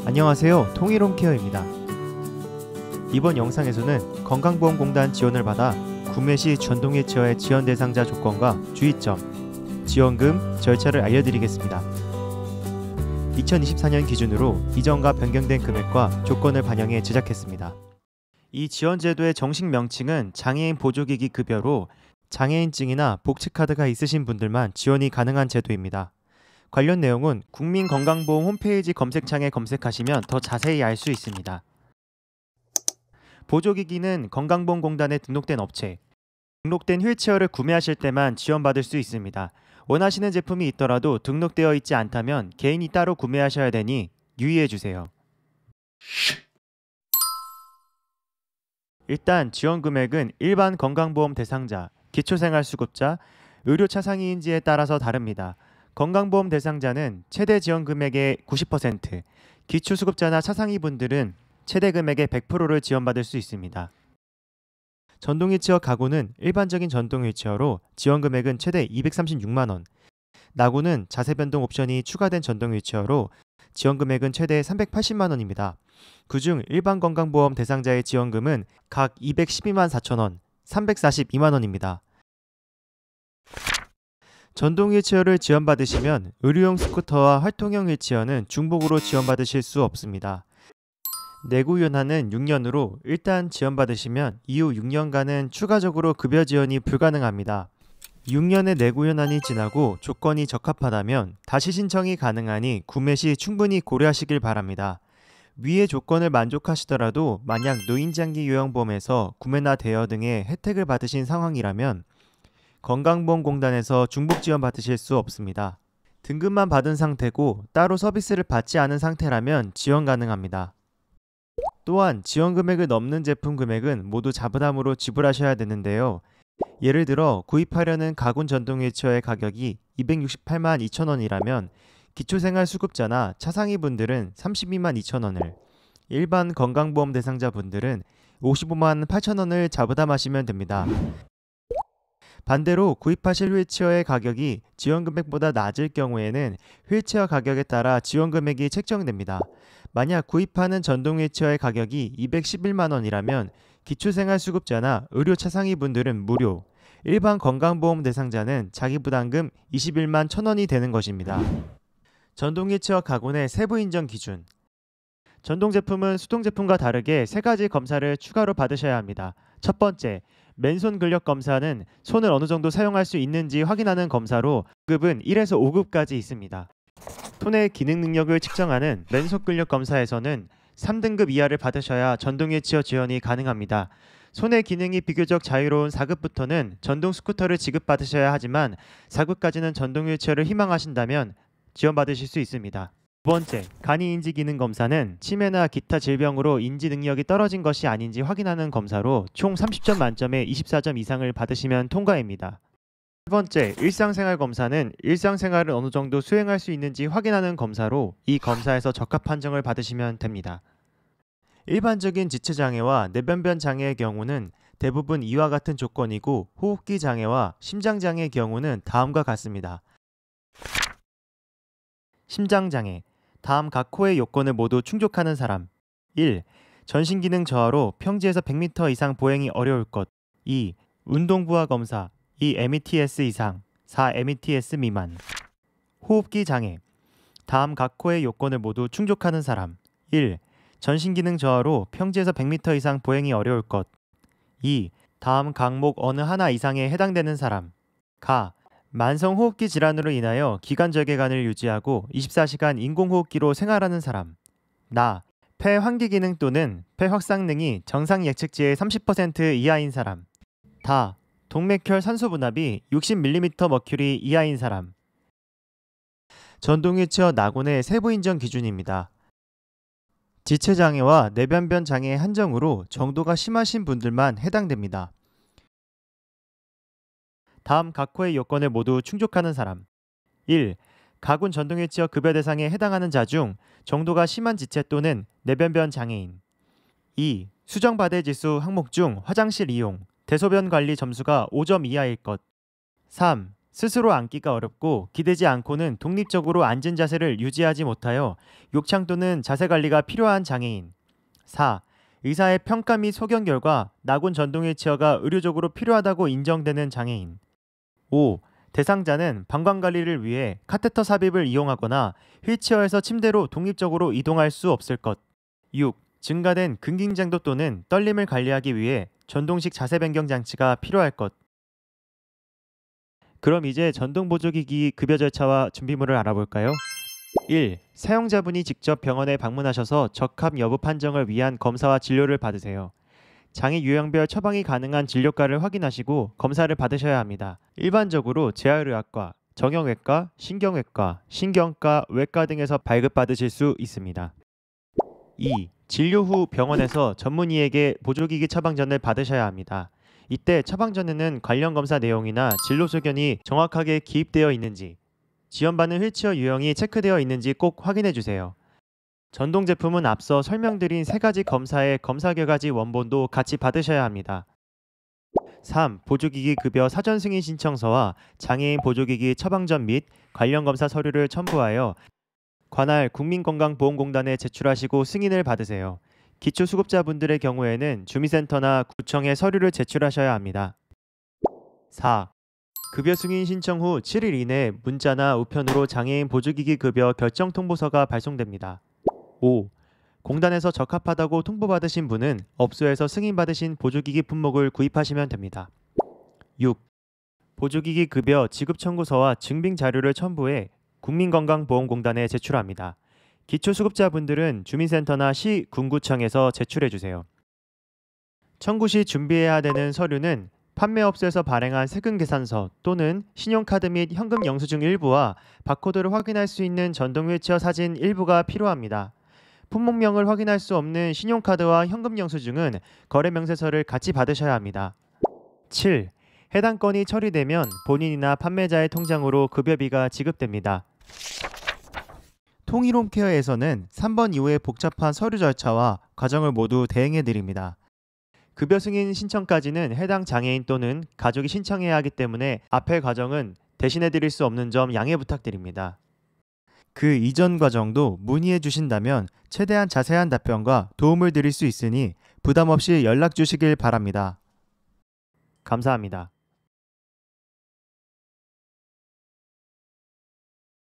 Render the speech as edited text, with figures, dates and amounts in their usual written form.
안녕하세요, 통일홈케어입니다. 이번 영상에서는 건강보험공단 지원을 받아 구매 시 전동휠체어의 지원 대상자 조건과 주의점, 지원금, 절차를 알려드리겠습니다. 2024년 기준으로 이전과 변경된 금액과 조건을 반영해 제작했습니다. 이 지원제도의 정식 명칭은 장애인 보조기기 급여로 장애인증이나 복지카드가 있으신 분들만 지원이 가능한 제도입니다. 관련 내용은 국민건강보험 홈페이지 검색창에 검색하시면 더 자세히 알 수 있습니다. 보조기기는 건강보험공단에 등록된 업체, 등록된 휠체어를 구매하실 때만 지원받을 수 있습니다. 원하시는 제품이 있더라도 등록되어 있지 않다면 개인이 따로 구매하셔야 되니 유의해주세요. 일단 지원 금액은 일반 건강보험 대상자, 기초생활수급자, 의료차상위인지에 따라서 다릅니다. 건강보험 대상자는 최대 지원 금액의 90%, 기초수급자나 차상위분들은 최대 금액의 100%를 지원받을 수 있습니다. 전동휠체어 가구는 일반적인 전동휠체어로 지원 금액은 최대 236만원, 나구는 자세변동 옵션이 추가된 전동휠체어로 지원 금액은 최대 380만원입니다. 그중 일반 건강보험 대상자의 지원금은 각 212만 4천원, 342만원입니다. 전동 휠체어를 지원받으시면 의료용 스쿠터와 활동형 휠체어는 중복으로 지원받으실 수 없습니다. 내구연한은 6년으로 일단 지원받으시면 이후 6년간은 추가적으로 급여 지원이 불가능합니다. 6년의 내구연한이 지나고 조건이 적합하다면 다시 신청이 가능하니 구매 시 충분히 고려하시길 바랍니다. 위의 조건을 만족하시더라도 만약 노인장기 요양보험에서 구매나 대여 등의 혜택을 받으신 상황이라면 건강보험공단에서 중복 지원 받으실 수 없습니다. 등급만 받은 상태고 따로 서비스를 받지 않은 상태라면 지원 가능합니다. 또한 지원 금액을 넘는 제품 금액은 모두 자부담으로 지불하셔야 되는데요. 예를 들어 구입하려는 가군 전동 휠체어의 가격이 268만 2천원이라면 기초생활수급자나 차상위분들은 32만 2천원을, 일반 건강보험 대상자분들은 55만 8천원을 자부담하시면 됩니다. 반대로 구입하실 휠체어의 가격이 지원금액보다 낮을 경우에는 휠체어 가격에 따라 지원금액이 책정됩니다. 만약 구입하는 전동 휠체어의 가격이 211만원이라면 기초생활수급자나 의료차상위분들은 무료, 일반 건강보험 대상자는 자기부담금 21만 1천원이 되는 것입니다. 전동 휠체어 가군의 세부 인정 기준. 전동 제품은 수동 제품과 다르게 3가지 검사를 추가로 받으셔야 합니다. 첫 번째, 맨손 근력 검사는 손을 어느 정도 사용할 수 있는지 확인하는 검사로 급은 1에서 5급까지 있습니다. 손의 기능 능력을 측정하는 맨손 근력 검사에서는 3등급 이하를 받으셔야 전동 휠체어 지원이 가능합니다. 손의 기능이 비교적 자유로운 4급부터는 전동 스쿠터를 지급받으셔야 하지만 4급까지는 전동 휠체어를 희망하신다면 지원받으실 수 있습니다. 두 번째, 간이 인지 기능 검사는 치매나 기타 질병으로 인지 능력이 떨어진 것이 아닌지 확인하는 검사로 총 30점 만점에 24점 이상을 받으시면 통과입니다. 세 번째, 일상생활 검사는 일상생활을 어느 정도 수행할 수 있는지 확인하는 검사로 이 검사에서 적합 판정을 받으시면 됩니다. 일반적인 지체장애와 내변변 장애의 경우는 대부분 이와 같은 조건이고 호흡기 장애와 심장장애의 경우는 다음과 같습니다. 심장장애. 다음 각 코의 요건을 모두 충족하는 사람. 1. 전신기능 저하로 평지에서 100m 이상 보행이 어려울 것. 2. 운동부하 검사. 2. METS 이상. 4. METS 미만. 호흡기 장애. 다음 각 코의 요건을 모두 충족하는 사람. 1. 전신기능 저하로 평지에서 100m 이상 보행이 어려울 것. 2. 다음 각목 어느 하나 이상에 해당되는 사람. 가. 만성호흡기 질환으로 인하여 기관절개관을 유지하고 24시간 인공호흡기로 생활하는 사람. 나. 폐 환기 기능 또는 폐 확산능이 정상 예측치의 30% 이하인 사람. 다. 동맥혈 산소 분압이 60mm 머큐리 이하인 사람. 전동 휠체어 낙원의 세부 인정 기준입니다. 지체장애와 내변변 장애 한정으로 정도가 심하신 분들만 해당됩니다. 다음 각 코의 요건을 모두 충족하는 사람. 1. 가군 전동 휠체어 급여 대상에 해당하는 자 중 정도가 심한 지체 또는 내변변 장애인. 2. 수정받을 지수 항목 중 화장실 이용, 대소변 관리 점수가 5점 이하일 것. 3. 스스로 앉기가 어렵고 기대지 않고는 독립적으로 앉은 자세를 유지하지 못하여 욕창 또는 자세 관리가 필요한 장애인. 4. 의사의 평가 및 소견 결과 나군 전동 휠체어가 의료적으로 필요하다고 인정되는 장애인. 5. 대상자는 방광관리를 위해 카테터 삽입을 이용하거나 휠체어에서 침대로 독립적으로 이동할 수 없을 것. 6. 증가된 근긴장도 또는 떨림을 관리하기 위해 전동식 자세 변경 장치가 필요할 것. 그럼 이제 전동보조기기 급여 절차와 준비물을 알아볼까요? 1. 사용자분이 직접 병원에 방문하셔서 적합 여부 판정을 위한 검사와 진료를 받으세요. 장애 유형별 처방이 가능한 진료과를 확인하시고 검사를 받으셔야 합니다. 일반적으로 재활의학과, 정형외과, 신경외과, 신경과, 외과 등에서 발급받으실 수 있습니다. 2. 진료 후 병원에서 전문의에게 보조기기 처방전을 받으셔야 합니다. 이때 처방전에는 관련 검사 내용이나 진로 소견이 정확하게 기입되어 있는지, 지원받는 휠체어 유형이 체크되어 있는지 꼭 확인해 주세요. 전동 제품은 앞서 설명드린 3가지 검사의 검사 결과지 원본도 같이 받으셔야 합니다. 3. 보조기기 급여 사전 승인 신청서와 장애인 보조기기 처방전 및 관련 검사 서류를 첨부하여 관할 국민건강보험공단에 제출하시고 승인을 받으세요. 기초수급자분들의 경우에는 주민센터나 구청에 서류를 제출하셔야 합니다. 4. 급여 승인 신청 후 7일 이내 문자나 우편으로 장애인 보조기기 급여 결정 통보서가 발송됩니다. 5. 공단에서 적합하다고 통보받으신 분은 업소에서 승인받으신 보조기기 품목을 구입하시면 됩니다. 6. 보조기기 급여 지급 청구서와 증빙 자료를 첨부해 국민건강보험공단에 제출합니다. 기초수급자분들은 주민센터나 시, 군구청에서 제출해주세요. 청구 시 준비해야 되는 서류는 판매업소에서 발행한 세금계산서 또는 신용카드 및 현금 영수증 일부와 바코드를 확인할 수 있는 전동 휠체어 사진 일부가 필요합니다. 품목명을 확인할 수 없는 신용카드와 현금 영수증은 거래명세서를 같이 받으셔야 합니다. 7. 해당 건이 처리되면 본인이나 판매자의 통장으로 급여비가 지급됩니다. 통일홈케어에서는 3번 이후의 복잡한 서류 절차와 과정을 모두 대행해드립니다. 급여 승인 신청까지는 해당 장애인 또는 가족이 신청해야 하기 때문에 앞의 과정은 대신해드릴 수 없는 점 양해 부탁드립니다. 그 이전 과정도 문의해 주신다면 최대한 자세한 답변과 도움을 드릴 수 있으니 부담 없이 연락 주시길 바랍니다. 감사합니다.